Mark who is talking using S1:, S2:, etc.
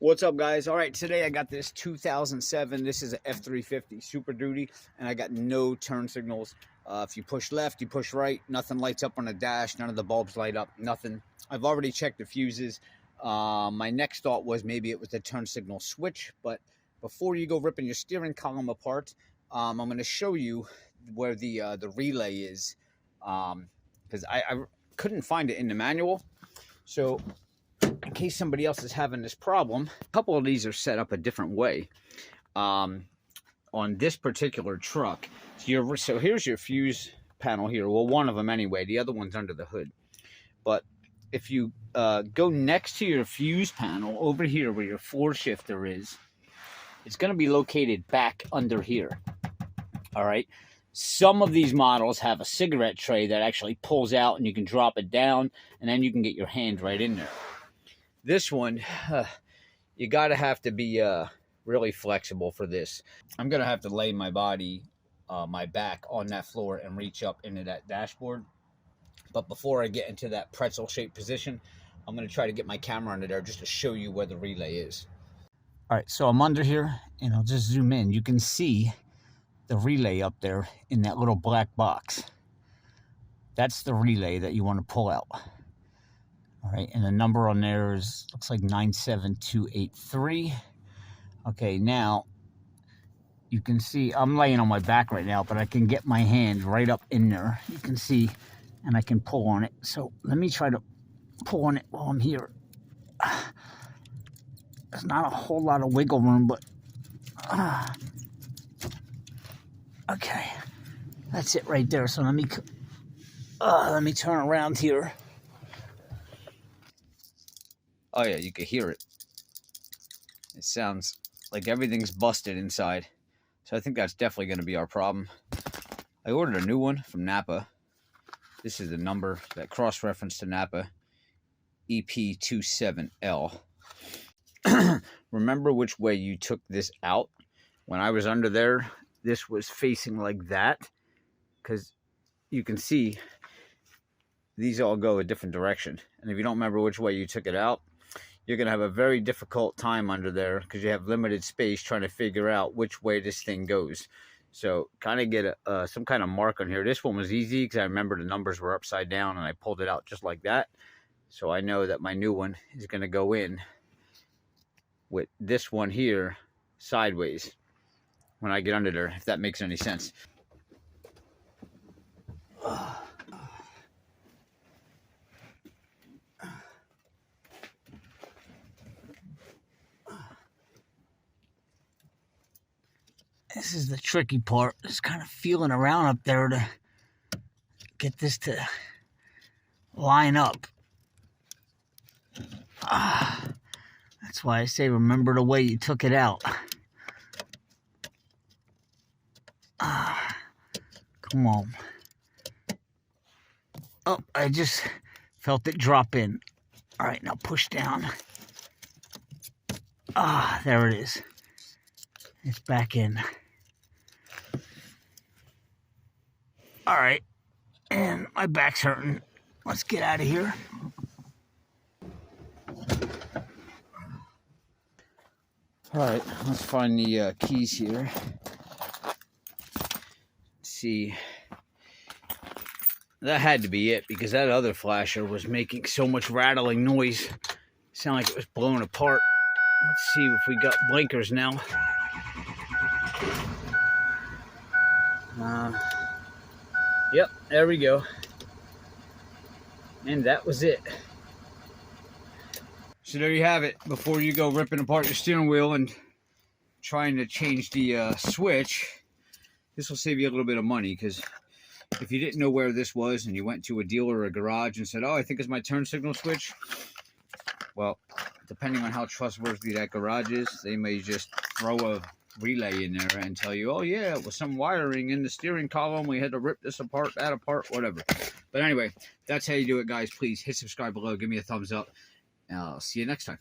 S1: What's up, guys? All right, today I got this 2007. This is an f350 Super Duty, and I got no turn signals. If you push left, you push right, nothing lights up on the dash, none of the bulbs light up, nothing. I've already checked the fuses. My next thought was maybe it was the turn signal switch, but before you go ripping your steering column apart, I'm going to show you where the relay is, because I couldn't find it in the manual. So in case somebody else is having this problem, a couple of these are set up a different way. On this particular truck, so here's your fuse panel here. Well, one of them anyway. The other one's under the hood. But if you go next to your fuse panel, over here where your floor shifter is, it's going to be located back under here. All right. Some of these models have a cigarette tray that actually pulls out and you can drop it down, and then you can get your hand right in there. This one, you gotta have to be really flexible for this. I'm gonna have to lay my body, my back on that floor and reach up into that dashboard. But before I get into that pretzel-shaped position, I'm gonna try to get my camera under there just to show you where the relay is. All right, so I'm under here, and I'll just zoom in. You can see the relay up there in that little black box. That's the relay that you want to pull out. All right, and the number on there is, looks like 97283. Okay, now you can see I'm laying on my back right now, but I can get my hand right up in there. You can see, and I can pull on it. So let me try to pull on it while I'm here. There's not a whole lot of wiggle room, but okay, that's it right there. So let me turn around here. Oh yeah, you can hear it. It sounds like everything's busted inside. So I think that's definitely going to be our problem. I ordered a new one from Napa. This is the number that cross-reference to Napa, EP27L. Remember which way you took this out? When I was under there, this was facing like that, because you can see these all go a different direction. And if you don't remember which way you took it out, you're going to have a very difficult time under there because you have limited space trying to figure out which way this thing goes. So kind of get some kind of mark on here. This one was easy because I remember the numbers were upside down and I pulled it out just like that. So I know that my new one is going to go in with this one here sideways when I get under there, if that makes any sense. This is the tricky part, just kind of feeling around up there to get this to line up. That's why I say remember the way you took it out. Come on. Oh, I just felt it drop in. All right, now push down. There it is. It's back in. All right, and my back's hurting. Let's get out of here. All right, let's find the keys here. Let's see. That had to be it because that other flasher was making so much rattling noise. It sounded like it was blowing apart. Let's see if we got blinkers now. Yep, there we go. And that was it. So there you have it. Before you go ripping apart your steering wheel and trying to change the switch, this will save you a little bit of money, because if you didn't know where this was and you went to a dealer or a garage and said, oh, I think it's my turn signal switch, well, depending on how trustworthy that garage is, they may just throw a relay in there and tell you, oh yeah, it was some wiring in the steering column, we had to rip this apart, that apart, whatever. But anyway, that's how you do it, guys. Please hit subscribe below, give me a thumbs up, and I'll see you next time.